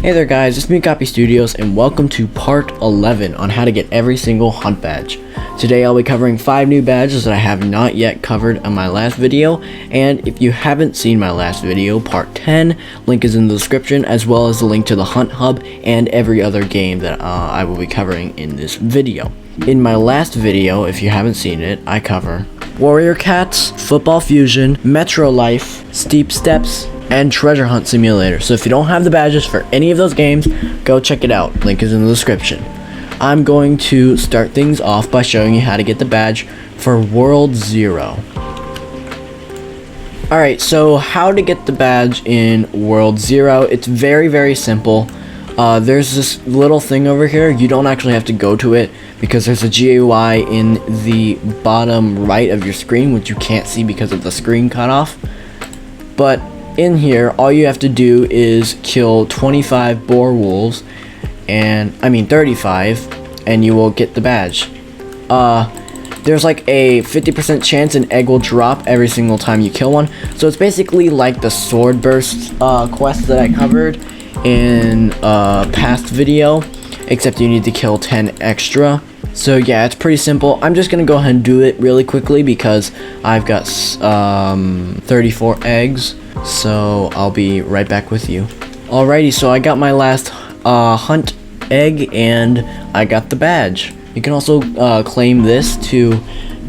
Hey there guys, it's me Copy Studios and welcome to part 11 on how to get every single hunt badge. Today I'll be covering 5 new badges that I have not yet covered on my last video, and if you haven't seen my last video, part 10, link is in the description, as well as the link to the Hunt Hub and every other game that I will be covering in this video. In my last video, if you haven't seen it, I cover Warrior Cats, Football Fusion, Metro Life, Steep Steps, and Treasure Hunt Simulator. So if you don't have the badges for any of those games, go check it out. Link is in the description. I'm going to start things off by showing you how to get the badge for World 0. Alright, so how to get the badge in World 0. It's very simple. There's this little thing over here. You don't actually have to go to it because there's a GUI in the bottom right of your screen, which you can't see because of the screen cutoff. But in here, all you have to do is kill 25 boar wolves, and 35, and you will get the badge. There's like a 50% chance an egg will drop every single time you kill one. So it's basically like the sword burst quest that I covered in a past video, except you need to kill 10 extra. So yeah, it's pretty simple. I'm just gonna go ahead and do it really quickly because I've got 34 eggs. So I'll be right back with you. Alrighty, so I got my last hunt egg and I got the badge. You can also claim this to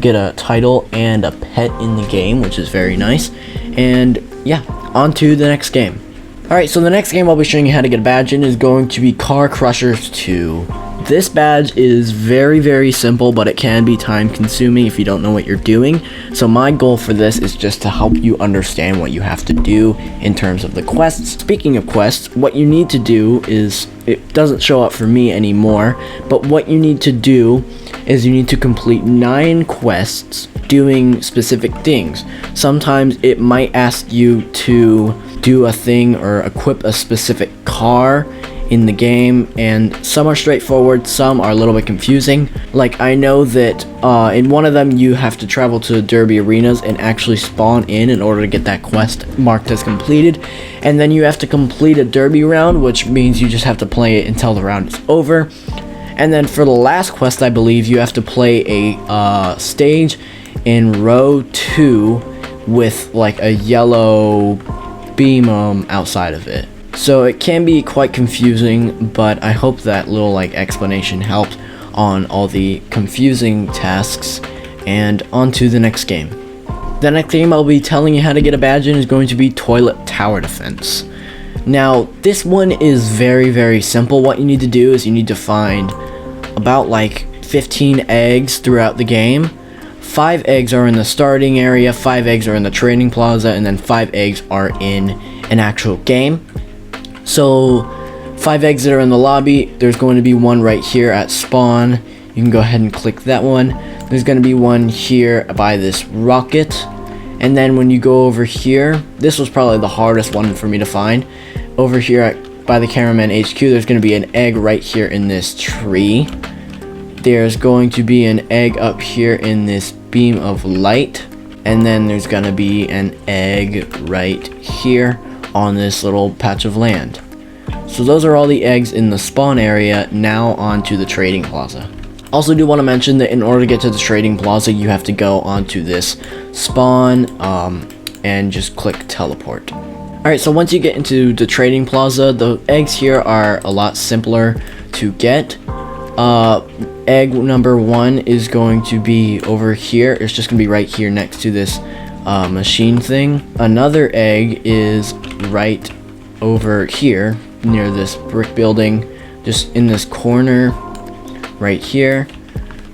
get a title and a pet in the game, which is very nice. And yeah, on to the next game. Alright, so the next game I'll be showing you how to get a badge in is going to be Car Crushers 2. This badge is very simple, but it can be time consuming if you don't know what you're doing. So my goal for this is just to help you understand what you have to do in terms of the quests. Speaking of quests, what you need to do is, it doesn't show up for me anymore, but what you need to do is you need to complete 9 quests doing specific things. Sometimes it might ask you to do a thing or equip a specific car in the game, and some are straightforward, some are a little bit confusing. Like, I know that in one of them you have to travel to derby arenas and actually spawn in order to get that quest marked as completed, and then you have to complete a derby round, which means you just have to play it until the round is over. And then for the last quest, I believe you have to play a stage in row 2 with like a yellow beam outside of it. So it can be quite confusing, but I hope that little explanation helped on all the confusing tasks. And on to the next game. The next game I'll be telling you how to get a badge in is going to be Toilet Tower Defense. Now this one is very simple. What you need to do is you need to find about 15 eggs throughout the game. 5 eggs are in the starting area, 5 eggs are in the trading plaza, and then 5 eggs are in an actual game. So 5 eggs that are in the lobby, there's going to be one right here at spawn. You can go ahead and click that one. There's going to be one here by this rocket, and then when you go over here, this was probably the hardest one for me to find. Over here by the cameraman HQ, there's going to be an egg right here in this tree. There's going to be an egg up here in this beam of light, and then there's going to be an egg right here on this little patch of land. So those are all the eggs in the spawn area. Now on to the trading plaza. Also do want to mention that in order to get to the trading plaza, you have to go onto this spawn and just click teleport. Alright, so once you get into the trading plaza, the eggs here are a lot simpler to get. Egg number 1 is going to be over here. It's just going to be right here next to this machine thing. Another egg is right over here near this brick building, just in this corner right here.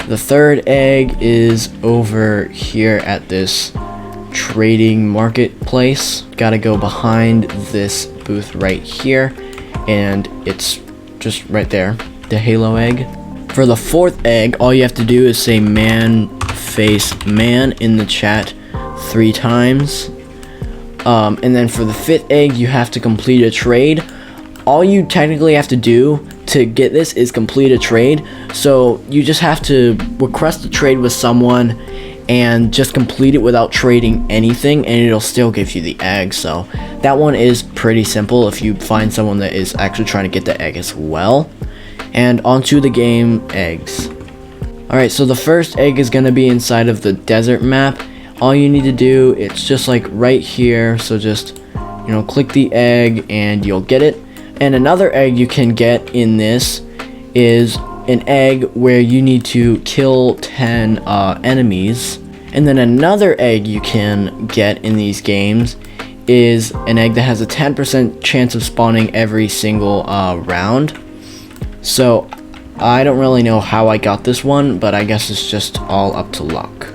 The third egg is over here at this trading marketplace. Gotta go behind this booth right here, and it's just right there, the halo egg. For the fourth egg, all you have to do is say man face man in the chat 3 times. And then for the 5th egg, you have to complete a trade. All you technically have to do to get this is complete a trade. So you just have to request a trade with someone, and just complete it without trading anything, and it'll still give you the egg. So that one is pretty simple if you find someone that is actually trying to get the egg as well. And onto the game eggs. Alright, so the first egg is going to be inside of the desert map. All you need to do, it's just like right here, so just, you know, click the egg and you'll get it. And another egg you can get in this is an egg where you need to kill 10 enemies. And then another egg you can get in these games is an egg that has a 10% chance of spawning every single round. So I don't really know how I got this one, but I guess it's just all up to luck.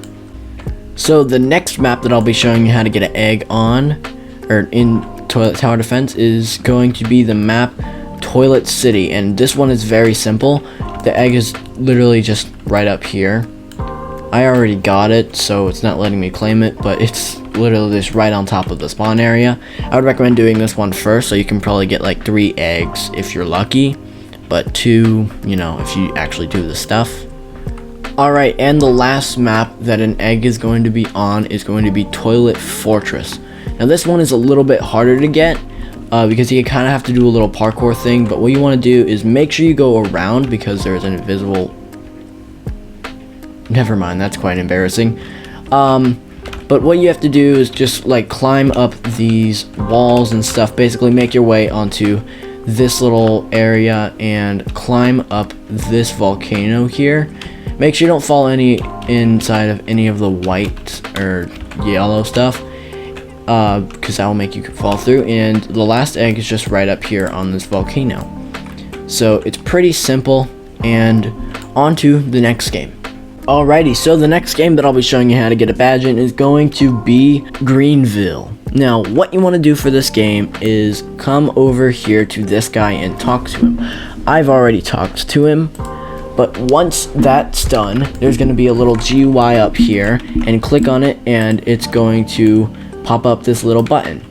So the next map that I'll be showing you how to get an egg on, or in Toilet Tower Defense, is going to be the map Toilet City, and this one is very simple. The egg is literally just right up here. I already got it, so it's not letting me claim it, but it's literally just right on top of the spawn area. I would recommend doing this one first, so you can probably get like 3 eggs if you're lucky, but 2, you know, if you actually do the stuff. Alright, and the last map that an egg is going to be on is going to be Toilet Fortress. Now this one is a little bit harder to get, because you kind of have to do a little parkour thing, but what you want to do is make sure you go around, because there's an invisible... Never mind, that's quite embarrassing. But what you have to do is just like climb up these walls and stuff, basically make your way onto this little area and climb up this volcano here. Make sure you don't fall inside of any of the white or yellow stuff, because that will make you fall through. And the last egg is just right up here on this volcano. So it's pretty simple, and on to the next game. Alrighty, so the next game that I'll be showing you how to get a badge in is going to be Greenville. Now, what you want to do for this game is come over here to this guy and talk to him. I've already talked to him, but once that's done, there's going to be a little GUI up here, and click on it, and it's going to pop up this little button.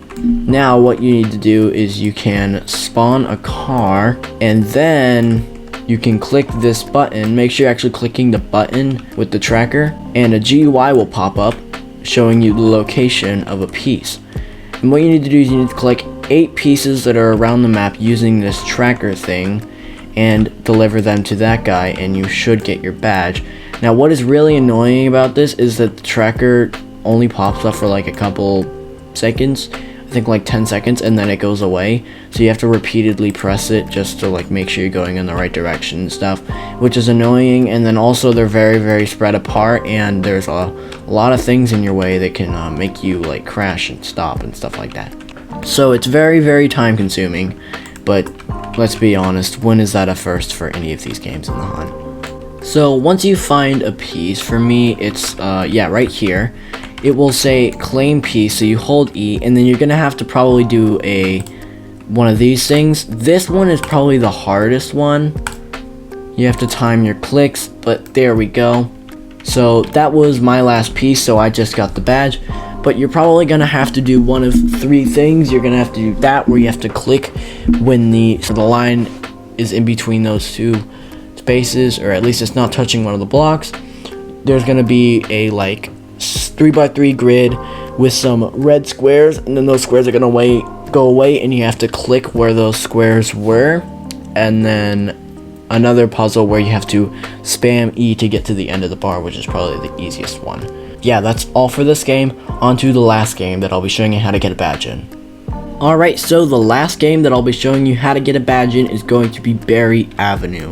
Now, what you need to do is you can spawn a car, and then you can click this button. Make sure you're actually clicking the button with the tracker, and a GUI will pop up showing you the location of a piece. And what you need to do is you need to collect 8 pieces that are around the map using this tracker thing and deliver them to that guy, and you should get your badge. Now, what is really annoying about this is that the tracker only pops up for like a couple seconds. I think like 10 seconds, and then it goes away, so you have to repeatedly press it just to like make sure you're going in the right direction and stuff, which is annoying. And then also they're very spread apart, and there's a lot of things in your way that can make you like crash and stop and stuff like that. So it's very time consuming, but let's be honest, when is that a first for any of these games in the hunt? So once you find a piece, for me it's yeah, right here. It will say claim piece, so you hold E, and then you're gonna have to probably do one of these things. This one is probably the hardest one. You have to time your clicks, but there we go. So that was my last piece, so I just got the badge. But you're probably gonna have to do one of 3 things. You're gonna have to do that, where you have to click when the line is in between those 2 spaces, or at least it's not touching one of the blocks. There's gonna be a like 3x3 grid with some red squares, and then those squares are gonna go away, and you have to click where those squares were. And then another puzzle where you have to spam E to get to the end of the bar, which is probably the easiest one. Yeah, that's all for this game. On to the last game that I'll be showing you how to get a badge in. Alright, so the last game that I'll be showing you how to get a badge in is going to be Berry Avenue.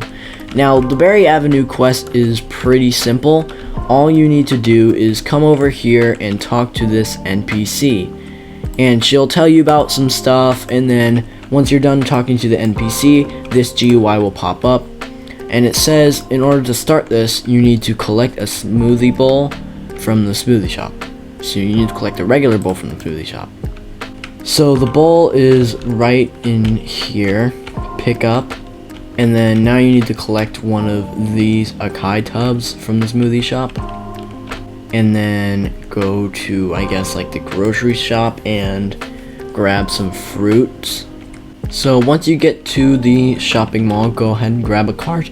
Now, the Berry Avenue quest is pretty simple. All you need to do is come over here and talk to this NPC, and she'll tell you about some stuff, and then once you're done talking to the NPC, this GUI will pop up, and it says in order to start this, you need to collect a smoothie bowl from the smoothie shop. So you need to collect a regular bowl from the smoothie shop. So the bowl is right in here. Pick up. And then now you need to collect one of these acai tubs from the smoothie shop. And then go to, I guess, like the grocery shop and grab some fruits. So once you get to the shopping mall, go ahead and grab a cart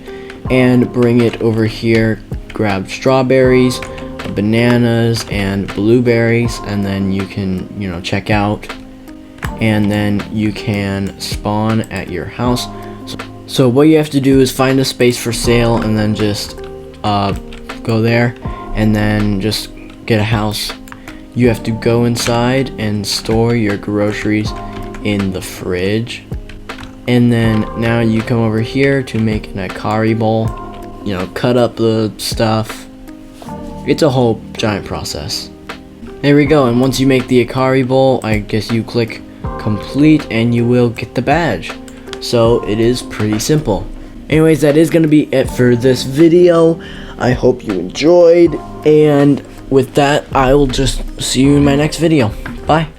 and bring it over here. Grab strawberries, bananas and blueberries, and then you can, you know, check out, and then you can spawn at your house. So what you have to do is find a space for sale, and then just go there, and then just get a house. You have to go inside and store your groceries in the fridge, and then now you come over here to make an akari bowl. You know, cut up the stuff. It's a whole giant process. There we go, and once you make the akari bowl, I guess you click complete and you will get the badge. So it is pretty simple. Anyways, that is going to be it for this video. I hope you enjoyed, and with that, I will just see you in my next video. Bye.